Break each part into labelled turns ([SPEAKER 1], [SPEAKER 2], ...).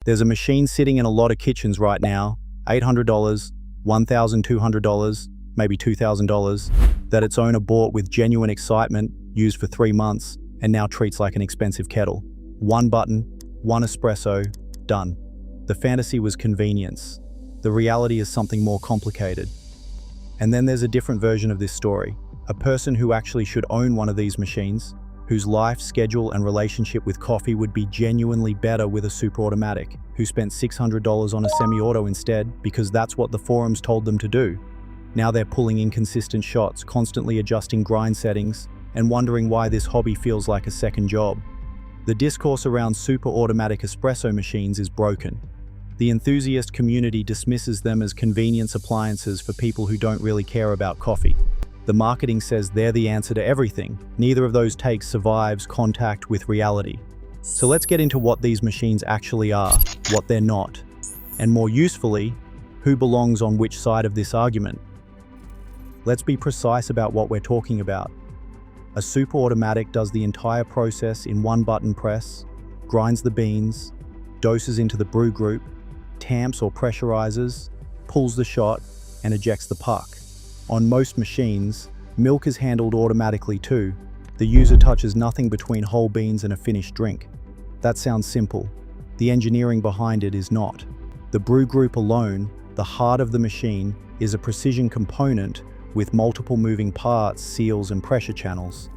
[SPEAKER 1] There's a machine sitting in a lot of kitchens right now, $800, $1,200, maybe $2,000, that its owner bought with genuine excitement, used for 3 months, and now treats like an expensive kettle. One button, one espresso, done. The fantasy was convenience. The reality is something more complicated. And then there's a different version of this story. A person who actually should own one of these machines, whose life, schedule, and relationship with coffee would be genuinely better with a superautomatic, who spent $600 on a semi-auto instead because that's what the forums told them to do. Now they're pulling inconsistent shots, constantly adjusting grind settings, and wondering why this hobby feels like a second job. The discourse around superautomatic espresso machines is broken. The enthusiast community dismisses them as convenience appliances for people who don't really care about coffee. The marketing says they're the answer to everything. Neither of those takes survives contact with reality. So let's get into what these machines actually are, what they're not, and more usefully, who belongs on which side of this argument. Let's be precise about what we're talking about. A superautomatic does the entire process in one button press, grinds the beans, doses into the brew group, tamps or pressurizes, pulls the shot, and ejects the puck. On most machines, milk is handled automatically too. The user touches nothing between whole beans and a finished drink. That sounds simple. The engineering behind it is not. The brew group alone, the heart of the machine, is a precision component with multiple moving parts, seals, and pressure channels.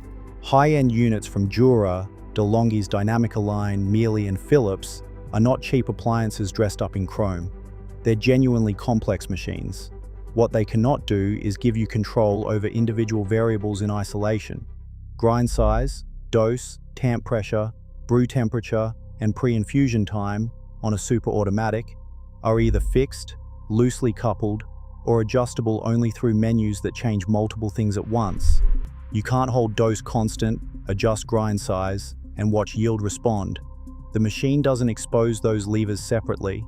[SPEAKER 1] High-end units from Jura, DeLonghi's Dinamica line, Mealy, and Philips are not cheap appliances dressed up in chrome. They're genuinely complex machines. What they cannot do is give you control over individual variables in isolation. Grind size, dose, tamp pressure, brew temperature, and pre-infusion time on a superautomatic are either fixed, loosely coupled, or adjustable only through menus that change multiple things at once. You can't hold dose constant, adjust grind size, and watch yield respond. The machine doesn't expose those levers separately.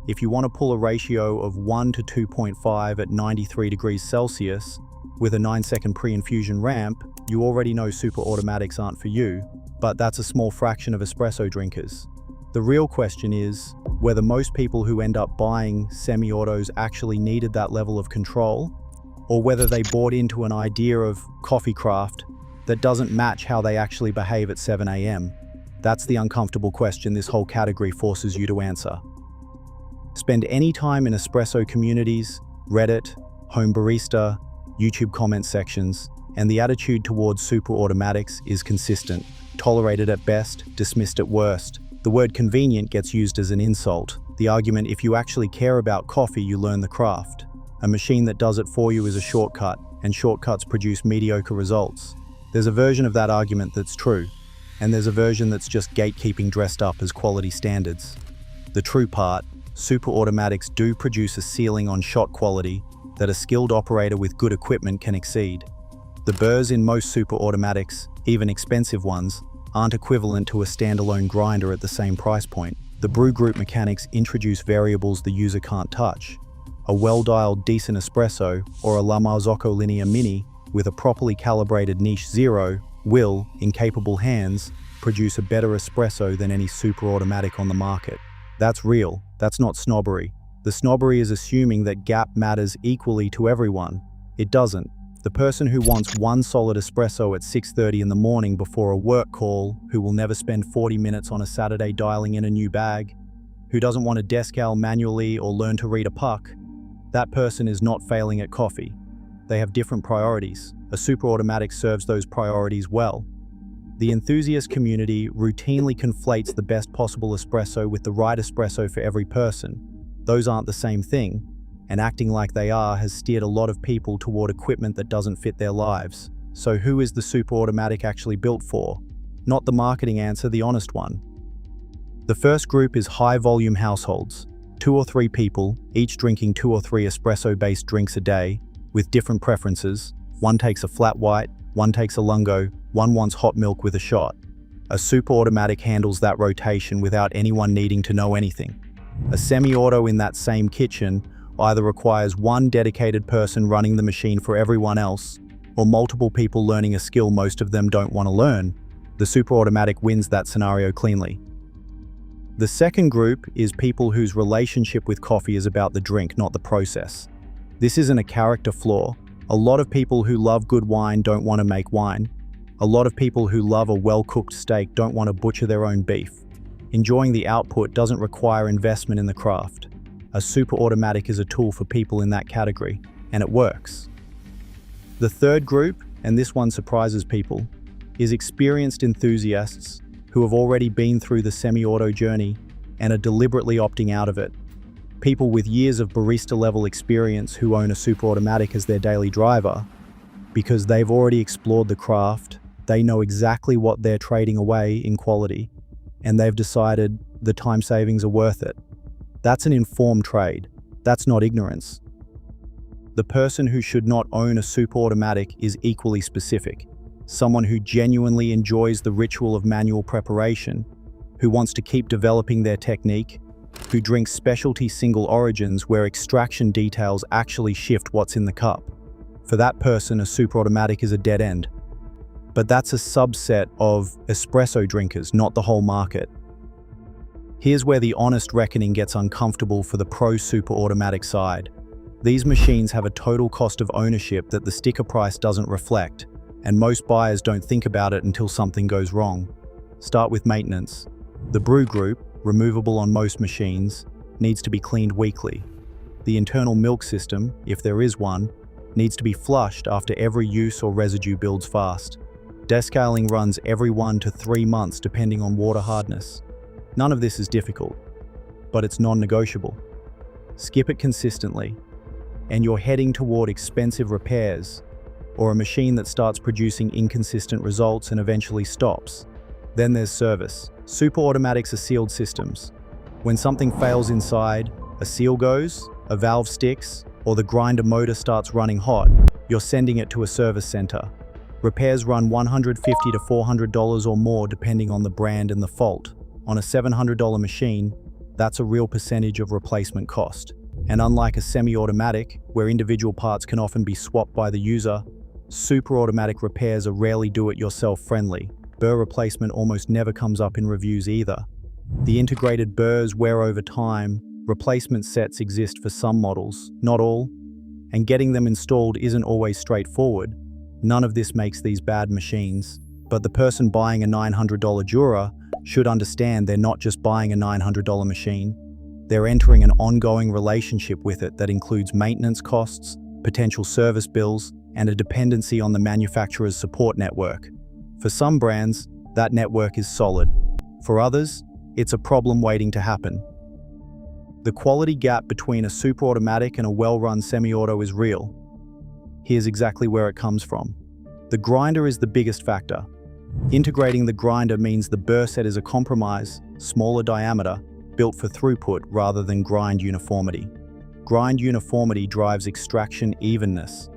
[SPEAKER 1] If you want to pull a ratio of 1 to 2.5 at 93 degrees Celsius with a 9-second pre-infusion ramp, you already know superautomatics aren't for you, but that's a small fraction of espresso drinkers. The real question is whether most people who end up buying semi-autos actually needed that level of control, or whether they bought into an idea of coffee craft that doesn't match how they actually behave at 7 a.m. That's the uncomfortable question this whole category forces you to answer. Spend any time in espresso communities, Reddit, home barista, YouTube comment sections, and the attitude towards superautomatics is consistent. Tolerated at best, dismissed at worst. The word convenient gets used as an insult. The argument, if you actually care about coffee, you learn the craft. A machine that does it for you is a shortcut, and shortcuts produce mediocre results. There's a version of that argument that's true, and there's a version that's just gatekeeping dressed up as quality standards. The true part, superautomatics do produce a ceiling on shot quality that a skilled operator with good equipment can exceed. The burrs in most superautomatics, even expensive ones, aren't equivalent to a standalone grinder at the same price point. The brew group mechanics introduce variables the user can't touch. A well-dialed decent espresso or a Marzocco Linea Mini with a properly calibrated niche zero will, in capable hands, produce a better espresso than any superautomatic on the market. That's real, that's not snobbery. The snobbery is assuming that gap matters equally to everyone. It doesn't. The person who wants one solid espresso at 6:30 in the morning before a work call, who will never spend 40 minutes on a Saturday dialing in a new bag, who doesn't want to descal manually or learn to read a puck, that person is not failing at coffee. They have different priorities. A superautomatic serves those priorities well. The enthusiast community routinely conflates the best possible espresso with the right espresso for every person. Those aren't the same thing, and acting like they are has steered a lot of people toward equipment that doesn't fit their lives. So who is the superautomatic actually built for? Not the marketing answer, the honest one. The first group is high-volume households. 2 or 3 people, each drinking 2 or 3 espresso-based drinks a day, with different preferences. One takes a flat white, one takes a lungo, one wants hot milk with a shot. A superautomatic handles that rotation without anyone needing to know anything. A semi-auto in that same kitchen either requires one dedicated person running the machine for everyone else, or multiple people learning a skill most of them don't want to learn. The superautomatic wins that scenario cleanly. The second group is people whose relationship with coffee is about the drink, not the process. This isn't a character flaw. A lot of people who love good wine don't want to make wine. A lot of people who love a well-cooked steak don't want to butcher their own beef. Enjoying the output doesn't require investment in the craft. A superautomatic is a tool for people in that category, and it works. The third group, and this one surprises people, is experienced enthusiasts who have already been through the semi-auto journey and are deliberately opting out of it. People with years of barista-level experience who own a superautomatic as their daily driver, because they've already explored the craft, they know exactly what they're trading away in quality, and they've decided the time savings are worth it. That's an informed trade. That's not ignorance. The person who should not own a superautomatic is equally specific. Someone who genuinely enjoys the ritual of manual preparation, who wants to keep developing their technique, who drinks specialty single origins where extraction details actually shift what's in the cup. For that person, a superautomatic is a dead end. But that's a subset of espresso drinkers, not the whole market. Here's where the honest reckoning gets uncomfortable for the pro superautomatic side. These machines have a total cost of ownership that the sticker price doesn't reflect, and most buyers don't think about it until something goes wrong. Start with maintenance. The brew group, removable on most machines, needs to be cleaned weekly. The internal milk system, if there is one, needs to be flushed after every use or residue builds fast. Descaling runs every 1 to 3 months depending on water hardness. None of this is difficult, but it's non-negotiable. Skip it consistently, and you're heading toward expensive repairs, or a machine that starts producing inconsistent results and eventually stops. Then there's service. Superautomatics are sealed systems. When something fails inside, a seal goes, a valve sticks, or the grinder motor starts running hot, you're sending it to a service center. Repairs run $150 to $400 or more depending on the brand and the fault. On a $700 machine, that's a real percentage of replacement cost. And unlike a semi-automatic, where individual parts can often be swapped by the user, superautomatic repairs are rarely do-it-yourself friendly. Burr replacement almost never comes up in reviews either. The integrated burrs wear over time. Replacement sets exist for some models, not all, and getting them installed isn't always straightforward. None of this makes these bad machines, but the person buying a $900 Jura should understand they're not just buying a $900 machine. They're entering an ongoing relationship with it that includes maintenance costs, potential service bills, and a dependency on the manufacturer's support network. For some brands, that network is solid. For others, it's a problem waiting to happen. The quality gap between a superautomatic and a well-run semi-auto is real. Here's exactly where it comes from. The grinder is the biggest factor. Integrating the grinder means the burr set is a compromise, smaller diameter, built for throughput rather than grind uniformity. Grind uniformity drives extraction evenness.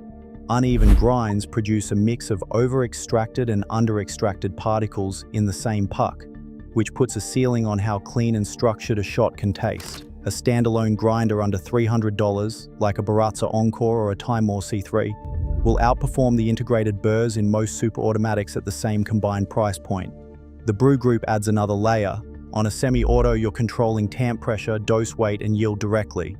[SPEAKER 1] Uneven grinds produce a mix of over-extracted and under-extracted particles in the same puck, which puts a ceiling on how clean and structured a shot can taste. A standalone grinder under $300, like a Baratza Encore or a Timor C3, will outperform the integrated burrs in most superautomatics at the same combined price point. The brew group adds another layer. On a semi-auto, you're controlling tamp pressure, dose weight, and yield directly.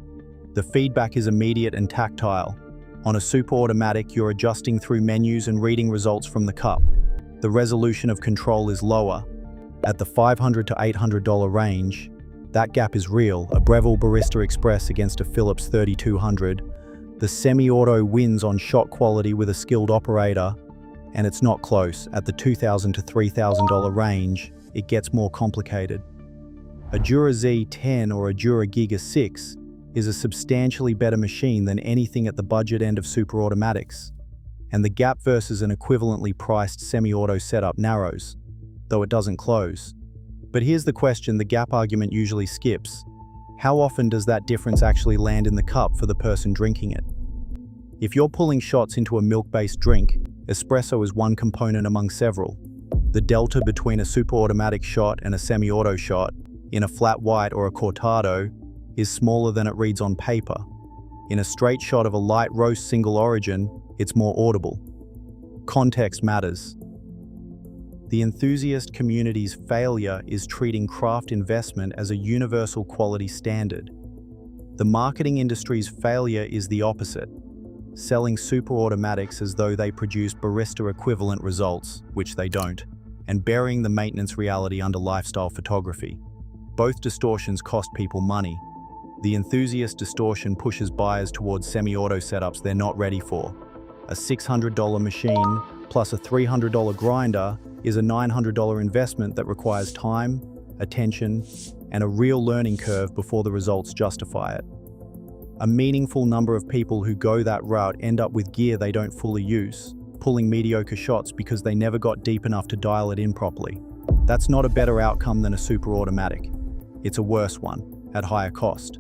[SPEAKER 1] The feedback is immediate and tactile. On a superautomatic, you're adjusting through menus and reading results from the cup. The resolution of control is lower. At the $500 to $800 range, that gap is real. A Breville Barista Express against a Philips 3200. The semi-auto wins on shot quality with a skilled operator, and it's not close. At the $2,000 to $3,000 range, it gets more complicated. A Jura Z10 or a Jura Giga 6 is a substantially better machine than anything at the budget end of superautomatics, and the gap versus an equivalently priced semi-auto setup narrows, though it doesn't close. But here's the question the gap argument usually skips. How often does that difference actually land in the cup for the person drinking it? If you're pulling shots into a milk-based drink, espresso is one component among several. The delta between a superautomatic shot and a semi-auto shot, in a flat white or a cortado, is smaller than it reads on paper. In a straight shot of a light roast single origin, it's more audible. Context matters. The enthusiast community's failure is treating craft investment as a universal quality standard. The marketing industry's failure is the opposite, selling superautomatics as though they produce barista-equivalent results, which they don't, and burying the maintenance reality under lifestyle photography. Both distortions cost people money. The enthusiast distortion pushes buyers towards semi-auto setups they're not ready for. A $600 machine plus a $300 grinder is a $900 investment that requires time, attention, and a real learning curve before the results justify it. A meaningful number of people who go that route end up with gear they don't fully use, pulling mediocre shots because they never got deep enough to dial it in properly. That's not a better outcome than a superautomatic. It's a worse one, at higher cost.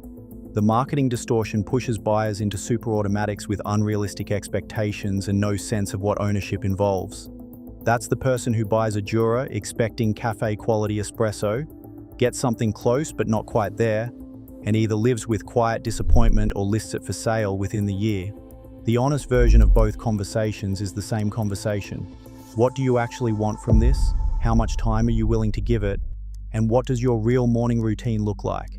[SPEAKER 1] The marketing distortion pushes buyers into superautomatics with unrealistic expectations and no sense of what ownership involves. That's the person who buys a Jura expecting cafe-quality espresso, gets something close but not quite there, and either lives with quiet disappointment or lists it for sale within the year. The honest version of both conversations is the same conversation. What do you actually want from this? How much time are you willing to give it? And what does your real morning routine look like?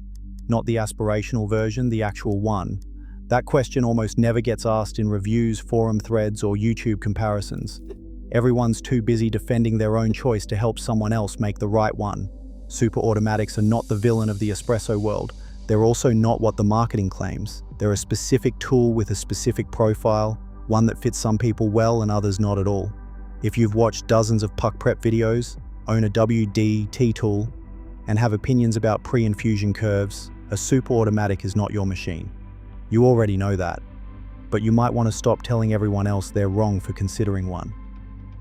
[SPEAKER 1] Not the aspirational version, the actual one. That question almost never gets asked in reviews, forum threads, or YouTube comparisons. Everyone's too busy defending their own choice to help someone else make the right one. Superautomatics are not the villain of the espresso world. They're also not what the marketing claims. They're a specific tool with a specific profile, one that fits some people well and others not at all. If you've watched dozens of puck prep videos, own a WD-T tool, and have opinions about pre-infusion curves, a superautomatic is not your machine. You already know that. But you might want to stop telling everyone else they're wrong for considering one.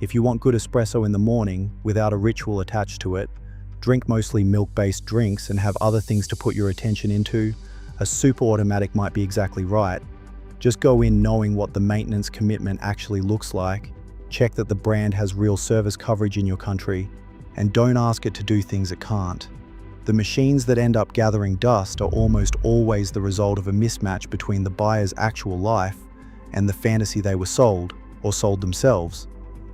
[SPEAKER 1] If you want good espresso in the morning, without a ritual attached to it, drink mostly milk-based drinks and have other things to put your attention into, a superautomatic might be exactly right. Just go in knowing what the maintenance commitment actually looks like, check that the brand has real service coverage in your country, and don't ask it to do things it can't. The machines that end up gathering dust are almost always the result of a mismatch between the buyer's actual life and the fantasy they were sold, or sold themselves.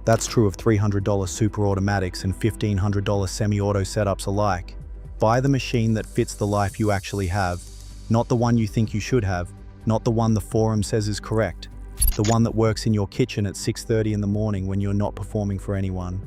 [SPEAKER 1] That's true of $300 superautomatics and $1,500 semi-auto setups alike. Buy the machine that fits the life you actually have, not the one you think you should have, not the one the forum says is correct, the one that works in your kitchen at 6:30 in the morning when you're not performing for anyone.